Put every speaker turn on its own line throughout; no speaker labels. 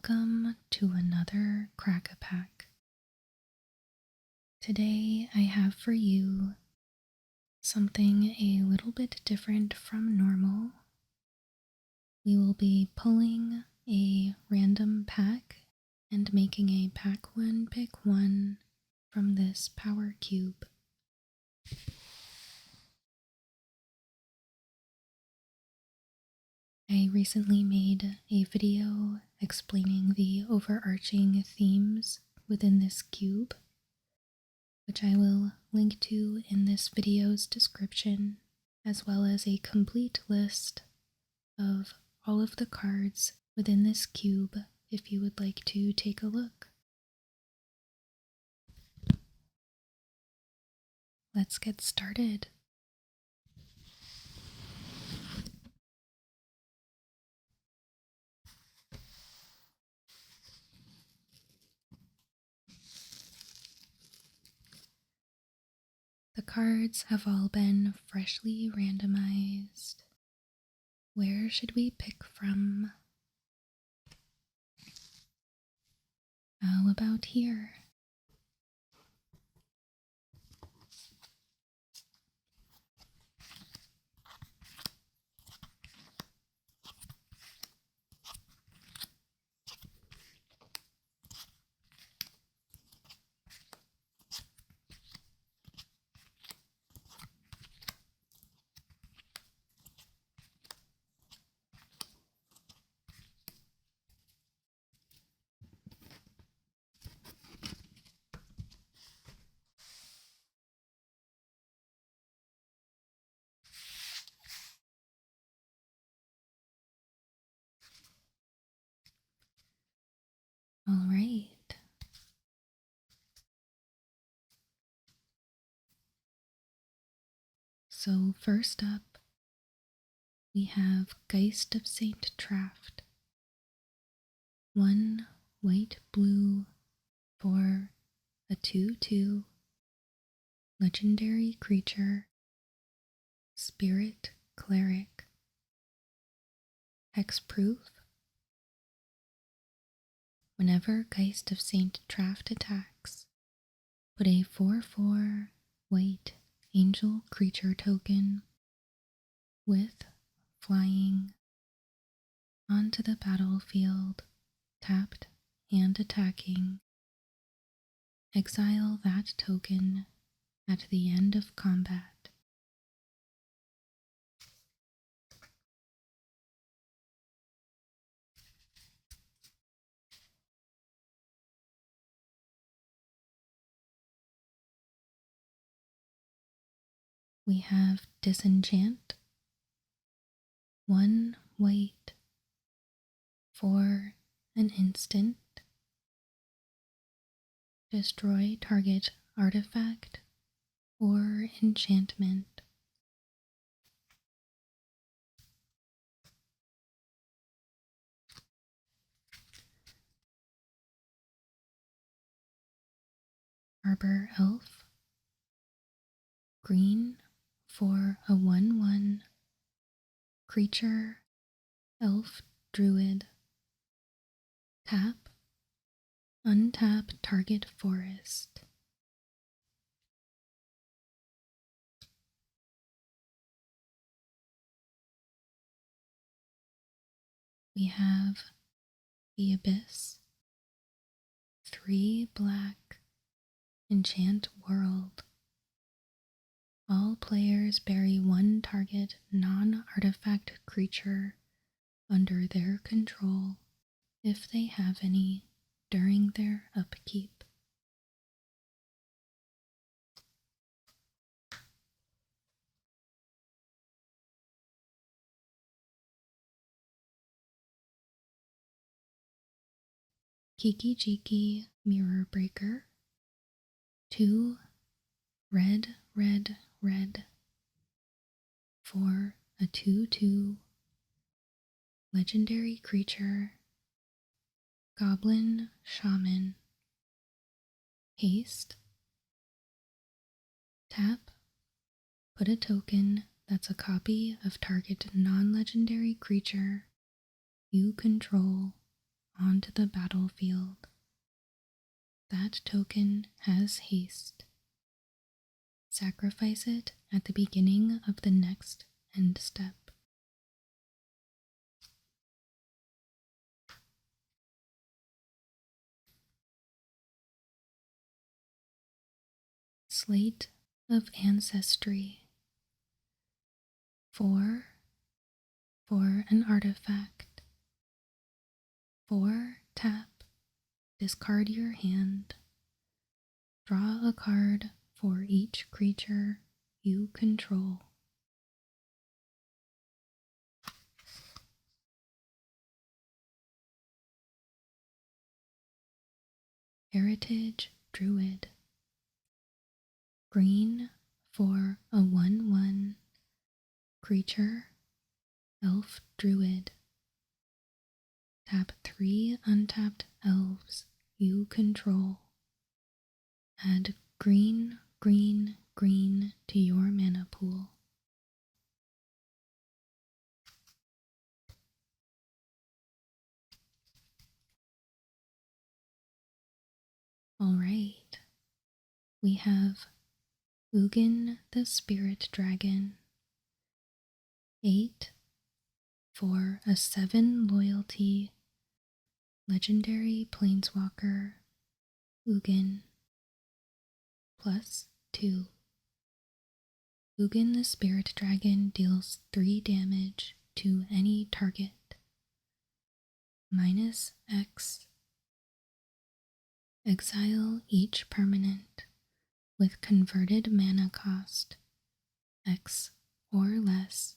Welcome to another Crack-a-Pack. Today I have for you something a little bit different from normal. We will be pulling a random pack and making a pack one pick one from this power cube. I recently made a video explaining the overarching themes within this cube, which I will link to in this video's description, as well as a complete list of all of the cards within this cube if you would like to take a look. Let's get started. The cards have all been freshly randomized. Where should we pick from? How about here? All right. So first up, we have Geist of Saint Traft. 1 white blue for a 2/2 legendary creature, Spirit Cleric. Hexproof. Whenever Geist of Saint Traft attacks, put a 4/4 white angel creature token with flying onto the battlefield, tapped and attacking. Exile that token at the end of combat. We have Disenchant. 1 white for an instant. Destroy target artifact or enchantment. Arbor Elf. Green for a 1/1 creature, elf druid. Tap, untap target forest. We have the Abyss. 3 black, enchant world. All players bury 1 target non-artifact creature under their control, if they have any, during their upkeep. Kiki-Jiki Mirror Breaker. 2 red, red, red for a 2/2 legendary creature, Goblin Shaman. Haste. Tap, put a token that's a copy of target non-legendary creature you control onto the battlefield. That token has haste. Sacrifice it at the beginning of the next end step. Slate of Ancestry. 4 for an artifact. 4 tap, discard your hand. Draw a card for each creature you control. Heritage Druid. Green for a 1/1 creature, Elf Druid. Tap 3 untapped elves you control. Add green, green, green to your mana pool. Alright, we have Ugin the Spirit Dragon. 8 for a 7 loyalty legendary planeswalker, Ugin. +2. Ugin the Spirit Dragon deals 3 damage to any target. -X. Exile each permanent with converted mana cost X or less.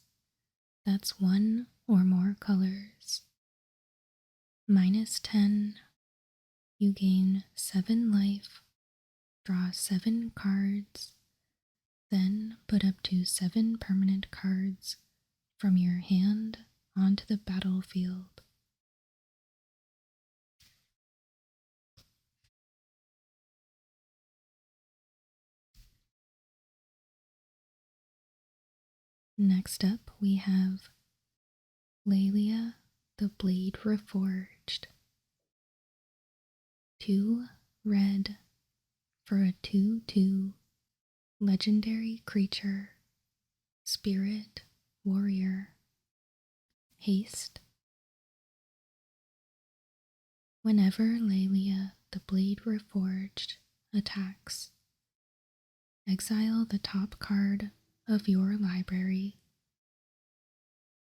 That's 1 or more colors. -10. You gain 7 life, draw 7 cards, then put up to 7 permanent cards from your hand onto the battlefield. Next up, we have Laelia the Blade Reforged. 2 red for a 2/2 legendary creature, Spirit Warrior. Haste. Whenever Laelia the Blade Reforged attacks, exile the top card of your library.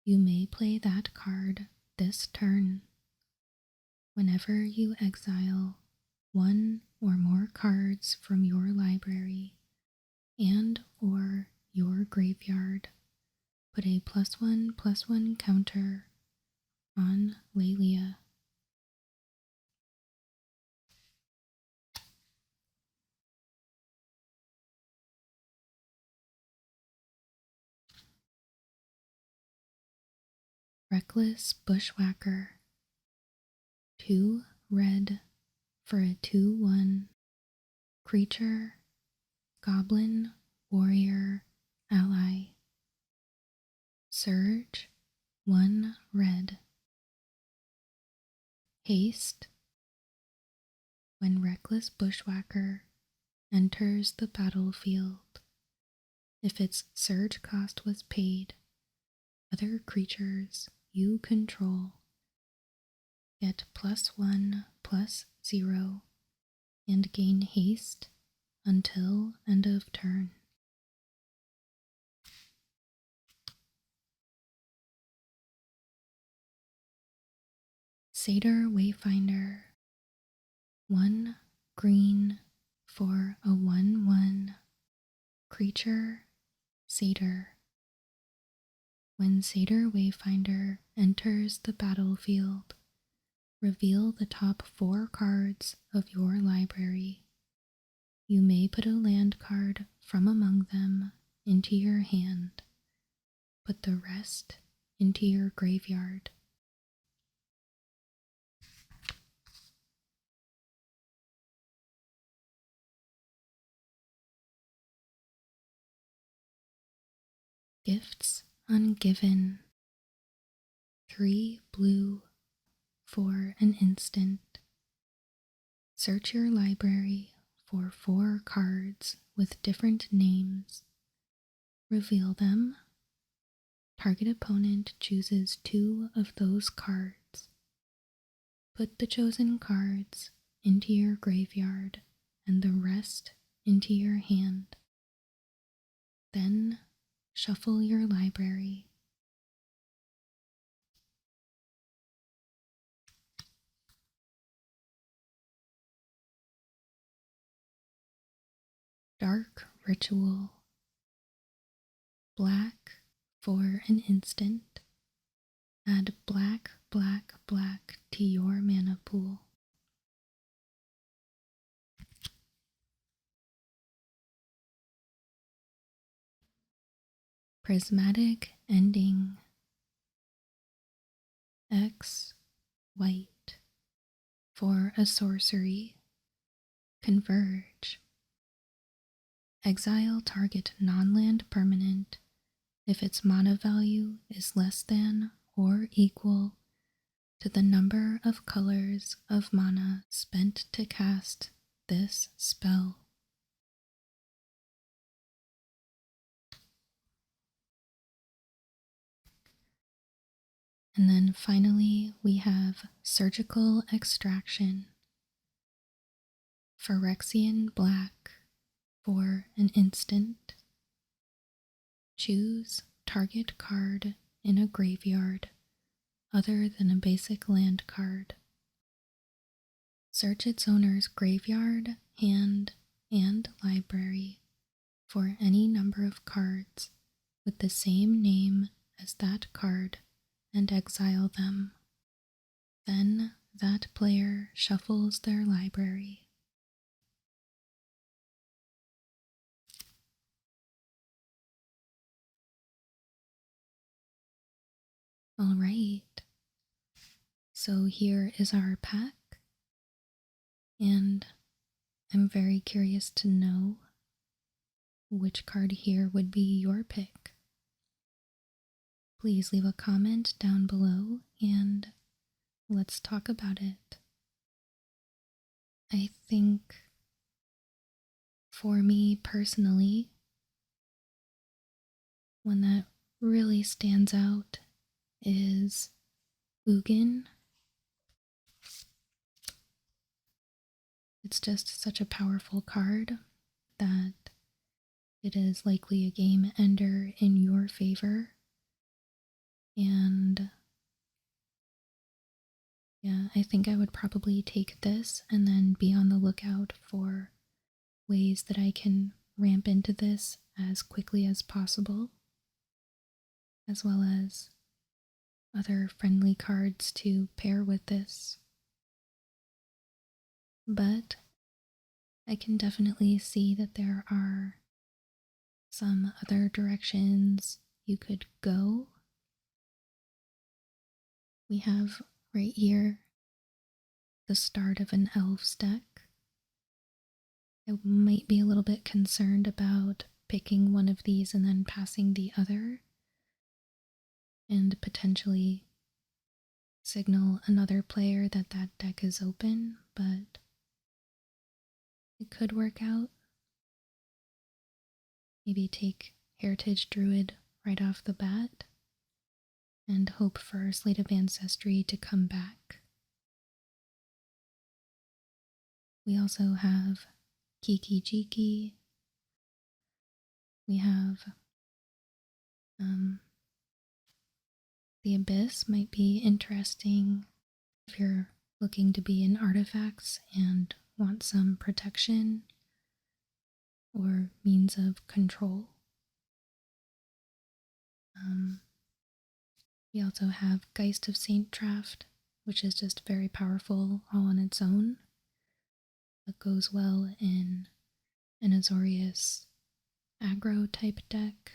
You may play that card this turn. Whenever you exile 1 or more cards from your library and or your graveyard, put a +1/+1 counter on Laelia. Reckless Bushwhacker. 2 red for a 2/1 creature, Goblin Warrior Ally. Surge. 1 red. Haste. When Reckless Bushwhacker enters the battlefield, if its surge cost was paid, other creatures you control get +1/+0 and gain haste until end of turn. Satyr Wayfinder. 1 green for a 1/1 creature, Satyr. When Satyr Wayfinder enters the battlefield, reveal the top 4 cards of your library. You may put a land card from among them into your hand. Put the rest into your graveyard. Gifts Ungiven. 3 blue for an instant. Search your library for 4 cards with different names. Reveal them. Target opponent chooses 2 of those cards. Put the chosen cards into your graveyard and the rest into your hand. Then shuffle your library. Dark Ritual. Black for an instant. Add black, black, black to your mana pool. Prismatic Ending. X, white. For a sorcery. Converge. Exile target non-land permanent if its mana value is less than or equal to the number of colors of mana spent to cast this spell. And then finally we have Surgical Extraction. Phyrexian Black for an instant. Choose target card in a graveyard other than a basic land card. Search its owner's graveyard, hand, and library for any number of cards with the same name as that card and exile them. Then that player shuffles their library. All right, so here is our pack, and I'm very curious to know which card here would be your pick. Please leave a comment down below and let's talk about it. I think for me personally, one that really stands out is Ugin. It's just such a powerful card that it is likely a game ender in your favor. And yeah, I think I would probably take this and then be on the lookout for ways that I can ramp into this as quickly as possible, as well as other friendly cards to pair with this. But I can definitely see that there are some other directions you could go. We have right here the start of an elves deck. I might be a little bit concerned about picking one of these and then passing the other, and potentially signal another player that that deck is open, but it could work out. Maybe take Heritage Druid right off the bat and hope for Slate of Ancestry to come back. We also have Kiki Jiki. We have the Abyss might be interesting if you're looking to be in artifacts and want some protection or means of control. We also have Geist of Saint Draft, which is just very powerful all on its own. It goes well in an Azorius aggro type deck.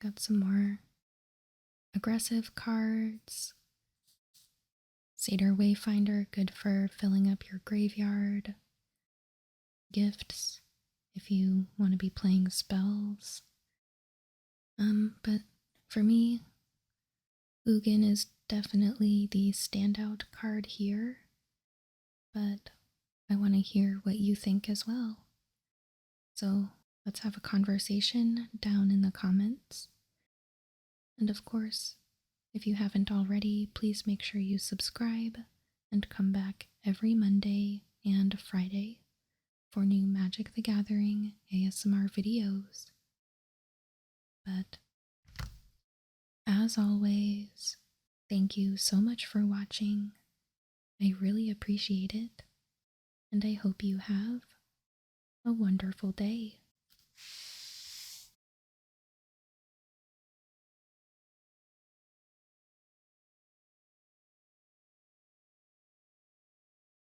Got some more aggressive cards. Satyr Wayfinder, good for filling up your graveyard. Gifts, if you want to be playing spells. But For me, Ugin is definitely the standout card here, but I want to hear what you think as well. So let's have a conversation down in the comments. And of course, if you haven't already, please make sure you subscribe and come back every Monday and Friday for new Magic the Gathering ASMR videos. But as always, thank you so much for watching. I really appreciate it, and I hope you have a wonderful day.